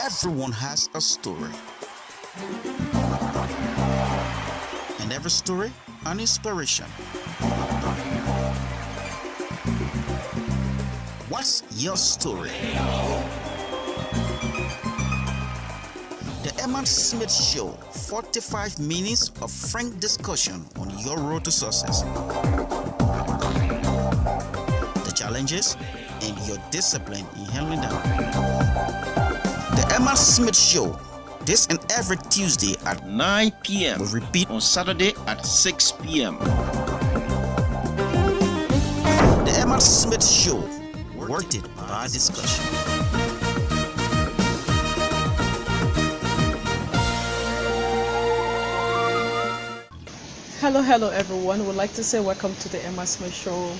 Everyone has a story, and every story an inspiration. What's your story? The Emma Smith Show, 45 minutes of frank discussion on your road to success, the challenges, and your discipline in handling them. The Emma Smith Show, this and every Tuesday at 9 p.m. will repeat on Saturday at 6 p.m. The Emma Smith Show, worth it by discussion. Hello everyone. We'd like to say welcome to the Emma Smith Show.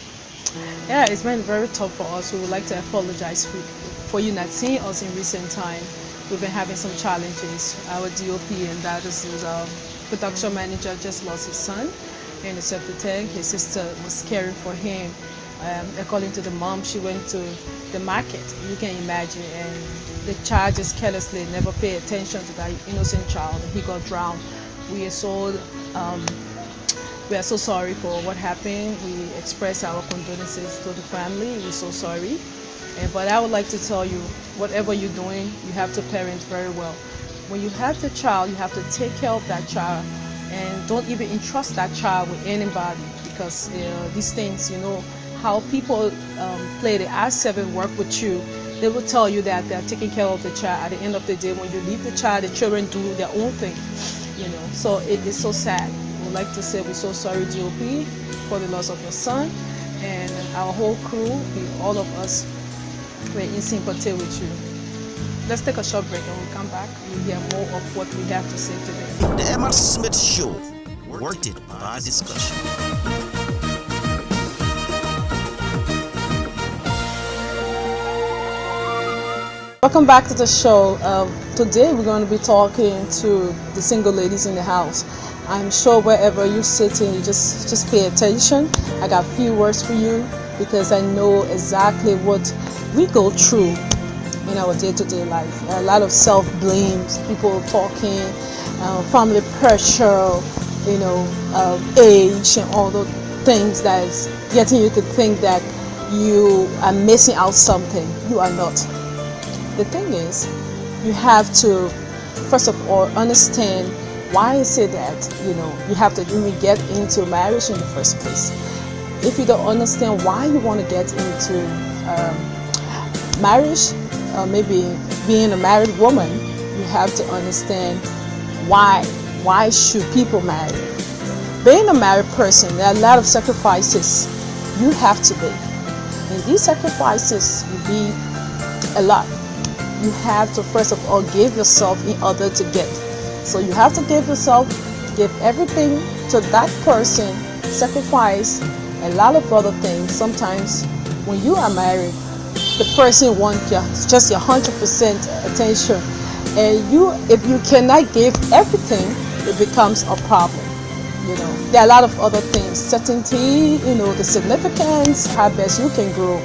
Yeah, it's been very tough for us. We would like to apologize for you not seeing us in recent time. We've been having some challenges. Our DOP, and that is our production manager, just lost his son in the septic. His sister was caring for him. According to the mom, she went to the market, you can imagine, and the child just carelessly never paid attention to that innocent child. He got drowned. We are so sorry for what happened. We express our condolences to the family. We're so sorry. But I would like to tell you, whatever you're doing, you have to parent very well. When you have the child, you have to take care of that child, and don't even entrust that child with anybody, because these things, you know, how people play the I-7 work with you. They will tell you that they're taking care of the child. At the end of the day, when you leave the child, the children do their own thing, you know. So it is so sad. We'd like to say we're so sorry, GOP, for the loss of your son, and our whole crew, all of us, we're in sympathy with you. Let's take a short break, and we'll come back. We'll hear more of what we have to say today. The Emma Smith Show, worth it by discussion. Welcome back to the show. Today we're going to be talking to the single ladies in the house. I'm sure wherever you're sitting, you just pay attention. I got a few words for you, because I know exactly what we go through in our day-to-day life. A lot of self-blame, people talking, family pressure, you know, age, and all those things that is getting you to think that you are missing out something. You are not. The thing is, you have to, first of all, understand why I say that, you know, you have to even get into marriage in the first place. If you don't understand why you want to get into marriage, maybe being a married woman, you have to understand why should people marry. Being a married person, there are a lot of sacrifices you have to make, and these sacrifices will be a lot. You have to first of all give yourself in order to get. So you have to give yourself, give everything to that person, sacrifice a lot of other things. Sometimes when you are married, the person wants just your 100% attention, and if you cannot give everything, it becomes a problem. You know, there are a lot of other things, certainty, you know, the significance, how best you can grow.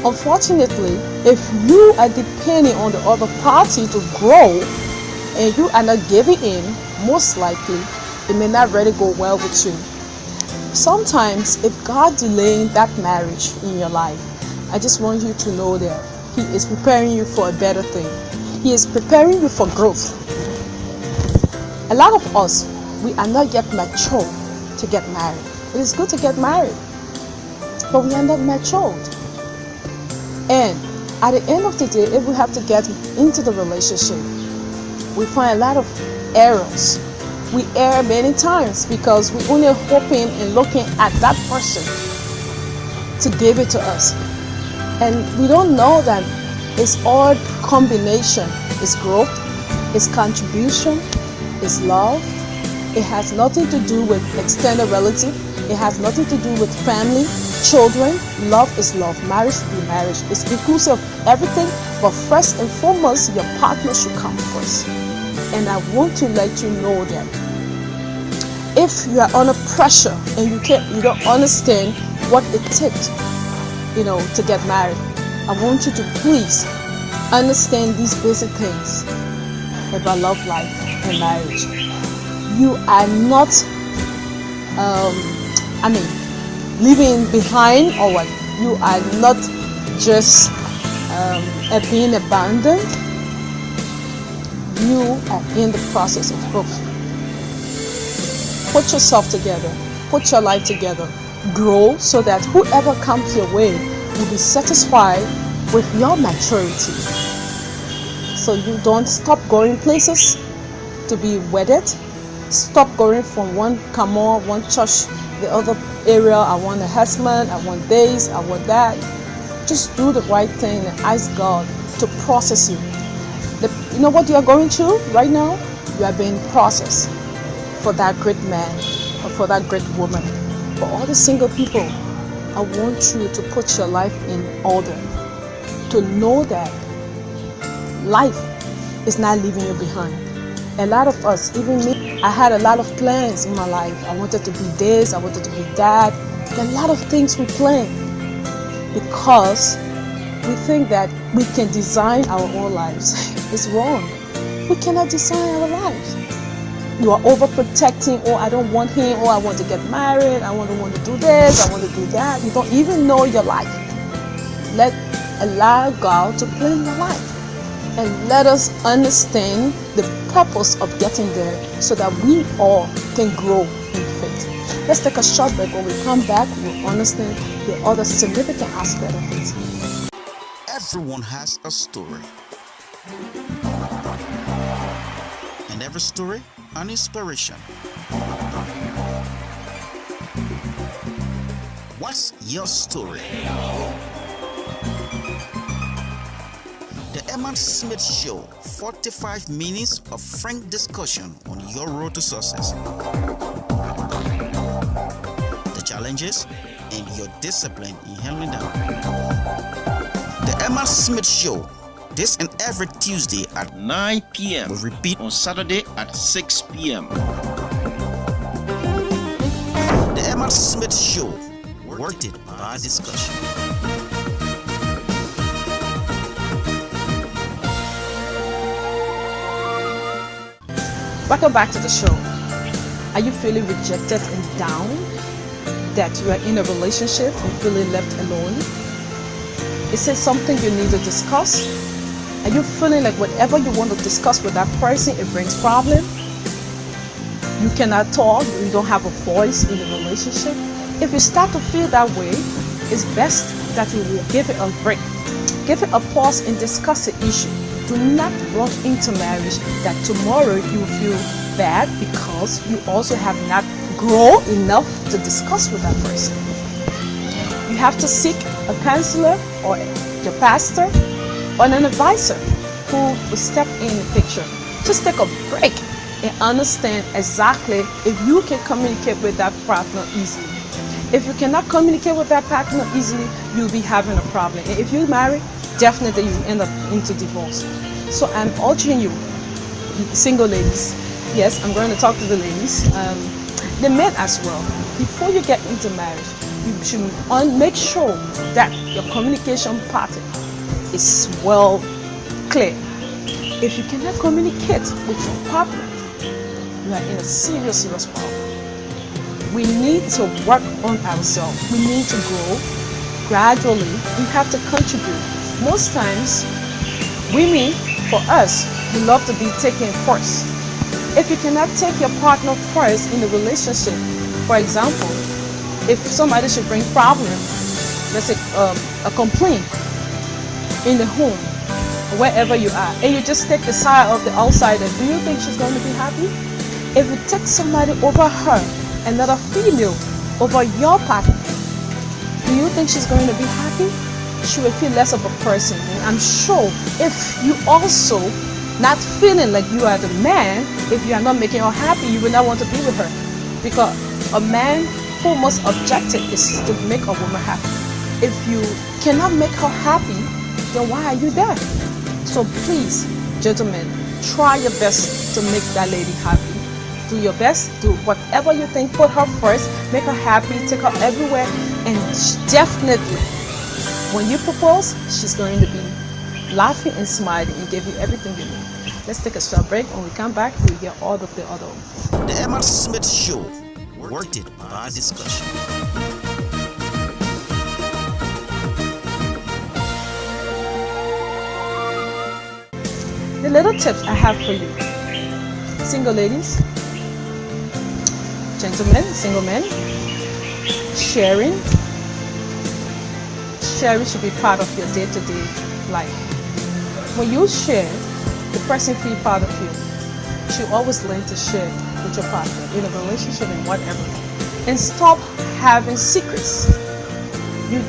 Unfortunately, if you are depending on the other party to grow and you are not giving in, most likely it may not really go well with you. Sometimes if God delaying that marriage in your life, I just want you to know that He is preparing you for a better thing. He is preparing you for growth. A lot of us, we are not yet mature to get married. It is good to get married, but we are not matured. And at the end of the day, if we have to get into the relationship, we find a lot of errors. We err many times because we're only hoping and looking at that person to give it to us. And we don't know that it's all combination. It's growth, it's contribution, it's love. It has nothing to do with extended relative. It has nothing to do with family, children. Love is love. Marriage should be marriage. It's inclusive of everything, but first and foremost, your partner should come first. And I want to let you know that if you are under pressure and you don't understand what it takes, you know, to get married, I want you to please understand these basic things about love life and marriage, you are not, leaving behind or what. You are not just being abandoned. You are in the process of growth. Put yourself together. Put your life together. Grow so that whoever comes your way will be satisfied with your maturity. So you don't stop going places to be wedded. Stop going from one camor, one church, the other area. I want a husband, I want this, I want that. Just do the right thing and ask God to process you. You know what you are going through right now? You are being processed for that great man or for that great woman. For all the single people, I want you to put your life in order. To know that life is not leaving you behind. A lot of us, even me, I had a lot of plans in my life. I wanted to be this, I wanted to be that. A lot of things we plan because we think that we can design our own lives. It's wrong. We cannot design our lives. You are overprotecting. Oh, I don't want him. Oh, I want to get married. I want to do this. I want to do that. You don't even know your life. Allow God to plan your life. And let us understand the purpose of getting there so that we all can grow in faith. Let's take a short break. When we come back, we'll understand the other significant aspect of it. Everyone has a story. And every story, an inspiration. What's your story? The Emma Smith Show, 45 minutes of frank discussion on your road to success. The challenges and your discipline in handling them. The Emma Smith Show, this and every Tuesday at 9 p.m. will repeat on Saturday at 6 p.m. The Emma Smith Show, worth it by discussion. Welcome back to the show. Are you feeling rejected and down? That you are in a relationship and feeling left alone? Is it something you need to discuss? Are you feeling like whatever you want to discuss with that person, it brings problem? You cannot talk, you don't have a voice in the relationship? If you start to feel that way, it's best that you will give it a break. Give it a pause and discuss the issue. Do not rush into marriage that tomorrow you will feel bad because you also have not grown enough to discuss with that person. You have to seek a counselor or your pastor or an advisor who will step in the picture. Just take a break and understand exactly if you can communicate with that partner easily. If you cannot communicate with that partner easily, you'll be having a problem. And if you're married, definitely you end up into divorce. So I'm urging you, single ladies, yes, I'm going to talk to the ladies, the men as well. Before you get into marriage, you should make sure that your communication pattern is well clear. If you cannot communicate with your partner, you are in a serious problem. We need to work on ourselves. We need to grow gradually. We have to contribute. Most times, women, for us, we love to be taken first. If you cannot take your partner first in the relationship, for example, if somebody should bring problem, let's say a complaint in the home, wherever you are, and you just take the side of the outsider, do you think she's going to be happy? If you take somebody over her, another female over your partner, do you think she's going to be happy? She will feel less of a person. And I'm sure if you also not feeling like you are the man, if you are not making her happy, you will not want to be with her. Because a man's foremost objective is to make a woman happy. If you cannot make her happy, then why are you there? So please, gentlemen, try your best to make that lady happy. Do your best, do whatever you think, put her first, make her happy, take her everywhere, and definitely, when you propose, she's going to be laughing and smiling and give you everything you need. Let's take a short break. When we come back, we get all of the other. The Emma Smith Show, worth it by discussion. The little tips I have for you, single ladies, gentlemen, single men, sharing should be part of your day-to-day life. When you share, the person feels part of you. You should always learn to share with your partner in a relationship and whatever. And stop having secrets. You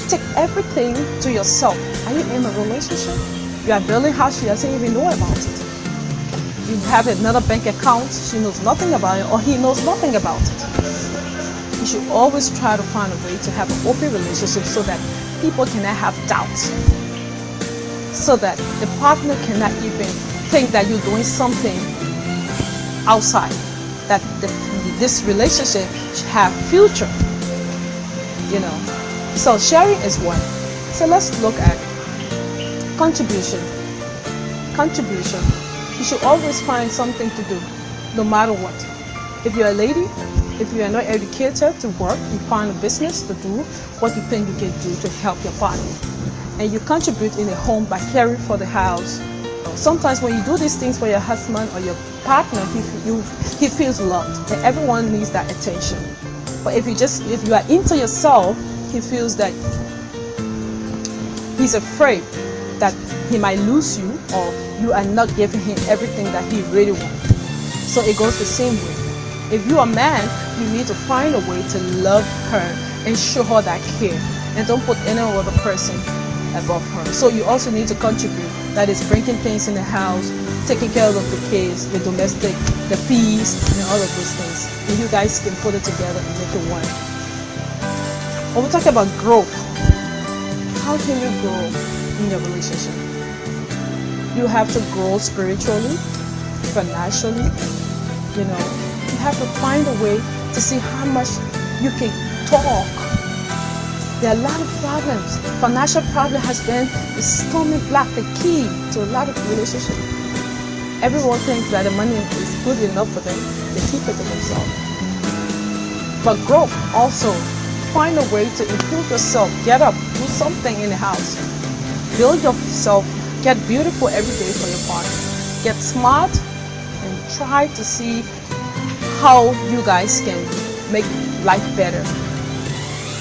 take everything to yourself. Are you in a relationship? You are building house, she doesn't even know about it. You have another bank account, she knows nothing about it, or he knows nothing about it. You should always try to find a way to have an open relationship so that people cannot have doubts. So that the partner cannot even think that you're doing something outside. That this relationship should have future. So sharing is one. So let's look at contribution. You should always find something to do, no matter what. If you're a lady, if you are not educated to work, you find a business to do what you think you can do to help your partner. And you contribute in a home by caring for the house. Sometimes when you do these things for your husband or your partner, he feels loved, and everyone needs that attention. But if you are into yourself, he feels that he's afraid that he might lose you, or you are not giving him everything that he really wants. So it goes the same way. If you are a man, you need to find a way to love her and show her that care, and don't put any other person above her. So you also need to contribute. That is bringing things in the house, taking care of the kids, the domestic, the fees, and all of those things. And you guys can put it together and make it work. When we talk about growth, how can you grow in your relationship? You have to grow spiritually, financially. You have to find a way to see how much you can talk. There are a lot of problems. Financial problem has been the stumbling block, the key to a lot of relationships. Everyone thinks that the money is good enough for them. They keep it to themselves. But growth also, find a way to improve yourself. Get up, do something in the house. Build yourself, get beautiful every day for your partner. Get smart and try to see how you guys can make life better.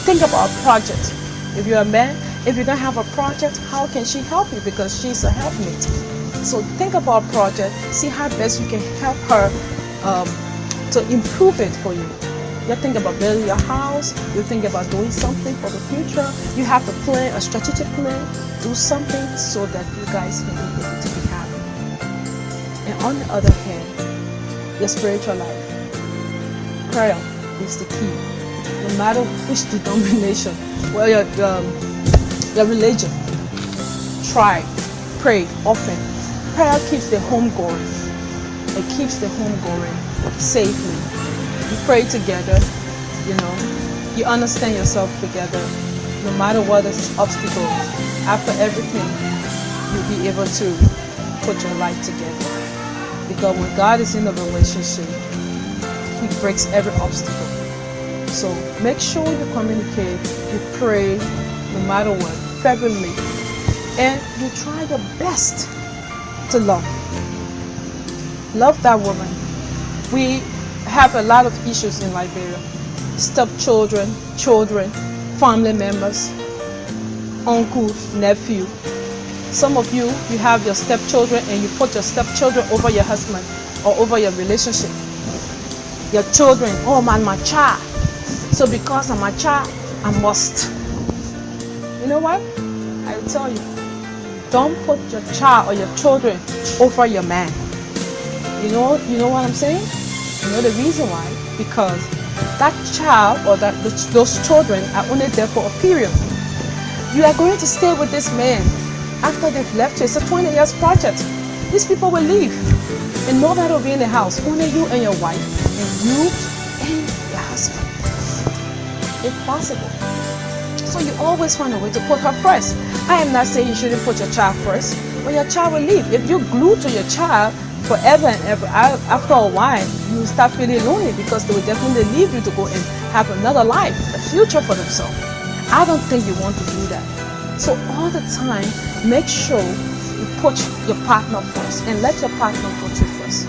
Think about a project. If you're a man, if you don't have a project, how can she help you? Because she's a helpmate. So think about a project, see how best you can help her to improve it for you. You think about building your house, you think about doing something for the future. You have to plan a strategic plan, do something so that you guys can be able to be happy. And on the other hand, your spiritual life. Prayer is the key. No matter which denomination, your religion, try, pray often. Prayer keeps the home going. It keeps the home going safely. You pray together, you understand yourself together. No matter what is obstacle, after everything, you'll be able to put your life together. Because when God is in a relationship, He breaks every obstacle. So make sure you communicate, you pray, no matter what, fervently, and you try your best to love. Love that woman. We have a lot of issues in Liberia. Stepchildren, children, family members, uncle, nephew. Some of you have your stepchildren and you put your stepchildren over your husband or over your relationship. Your children, oh man, my child. So because I'm a child, I must. You know what? I will tell you, don't put your child or your children over your man. You know what I'm saying? You know the reason why? Because that child or those children are only there for a period. You are going to stay with this man after they've left you. It's a 20 years project. These people will leave and nobody will be in the house. Only you and your wife, and you and your husband. If possible. So you always find a way to put her first. I am not saying you shouldn't put your child first, but your child will leave. If you're glued to your child forever and ever, after a while, you start feeling lonely because they will definitely leave you to go and have another life, a future for themselves. I don't think you want to do that. So all the time, make sure you put your partner first and let your partner put you first.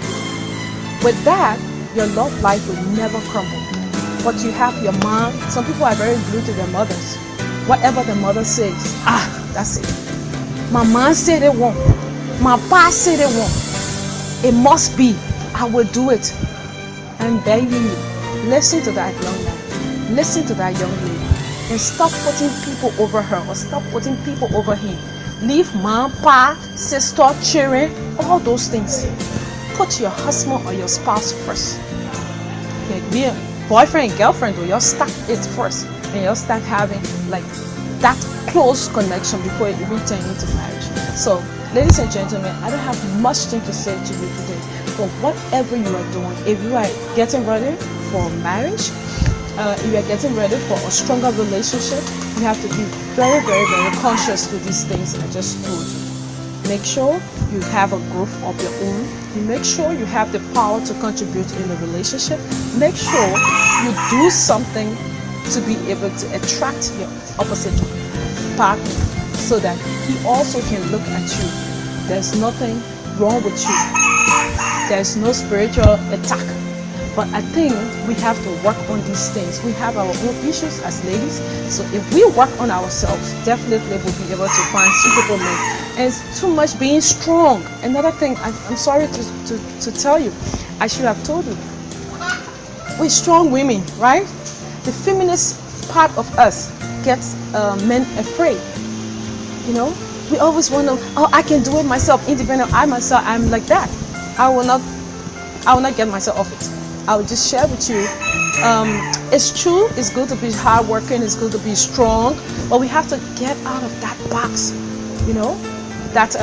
With that, your love life will never crumble. But you have your mom. Some people are very glued to their mothers. Whatever the mother says, that's it. My mom said it won't. My pa said it won't. It must be. I will do it. I'm begging you. Listen to that young man. Listen to that young lady. And stop putting people over her or stop putting people over him. Leave mom, pa, sister, children, all those things. Put your husband or your spouse first. Be a boyfriend and girlfriend, or you'll start it first. And you'll start having like that close connection before it even turns into marriage. So, ladies and gentlemen, I don't have much thing to say to you today. But whatever you are doing, if you are getting ready for marriage, if you are getting ready for a stronger relationship, you have to be very, very, very conscious with these things I just told you. Make sure you have a growth of your own. You make sure you have the power to contribute in the relationship. Make sure you do something to be able to attract your opposite partner so that he also can look at you. There's nothing wrong with you. There's no spiritual attack. But I think we have to work on these things. We have our own issues as ladies. So if we work on ourselves, definitely we'll be able to find suitable men. And it's too much being strong. Another thing, I'm sorry to tell you, I should have told you. We're strong women, right? The feminist part of us gets men afraid. You know, we always want to, I can do it myself, independent. I'm like that. I will not get myself off it. I will just share with you. It's true, it's good to be hardworking, it's good to be strong, but we have to get out of that box. You know, that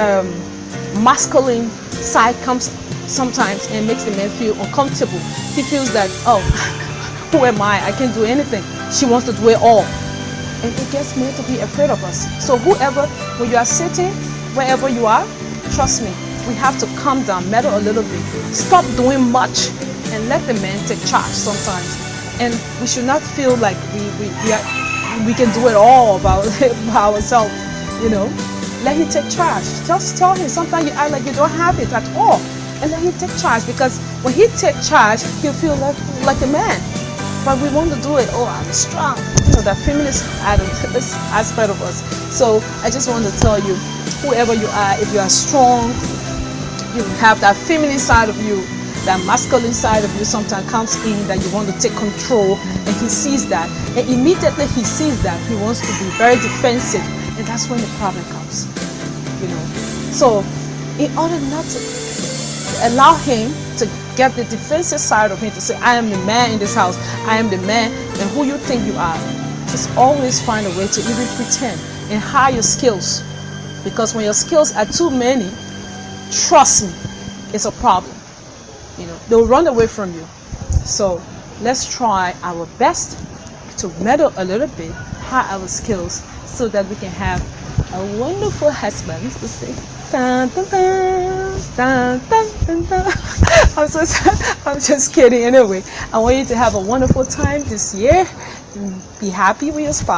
masculine side comes sometimes and makes the man feel uncomfortable. He feels that, who am I can do anything. She wants to do it all. And it gets men to be afraid of us. So when you are sitting, wherever you are, trust me, we have to calm down, mellow a little bit. Stop doing much and let the man take charge sometimes. And we should not feel like we can do it all by ourselves, you know. Let him take charge. Just tell him. Sometimes you act like you don't have it at all. And let him take charge, because when he takes charge, he'll feel like a man. But we want to do it, I'm strong. You know, that feminist aspect of us. So I just want to tell you, whoever you are, if you are strong, you have that feminine side of you, that masculine side of you sometimes comes in, that you want to take control, and he sees that. And immediately he sees that, he wants to be very defensive. And that's when the problem comes, you know. So in order not to allow him to get the defensive side of him, to say, I am the man in this house, I am the man, and who you think you are, just always find a way to even pretend and hide your skills. Because when your skills are too many, trust me, it's a problem. You know, they'll run away from you. So let's try our best to meddle a little bit, hide our skills, so that we can have a wonderful husband to say, dun, dun, dun, dun, dun, dun, dun. I'm just kidding. Anyway, I want you to have a wonderful time this year. Be happy with your spouse.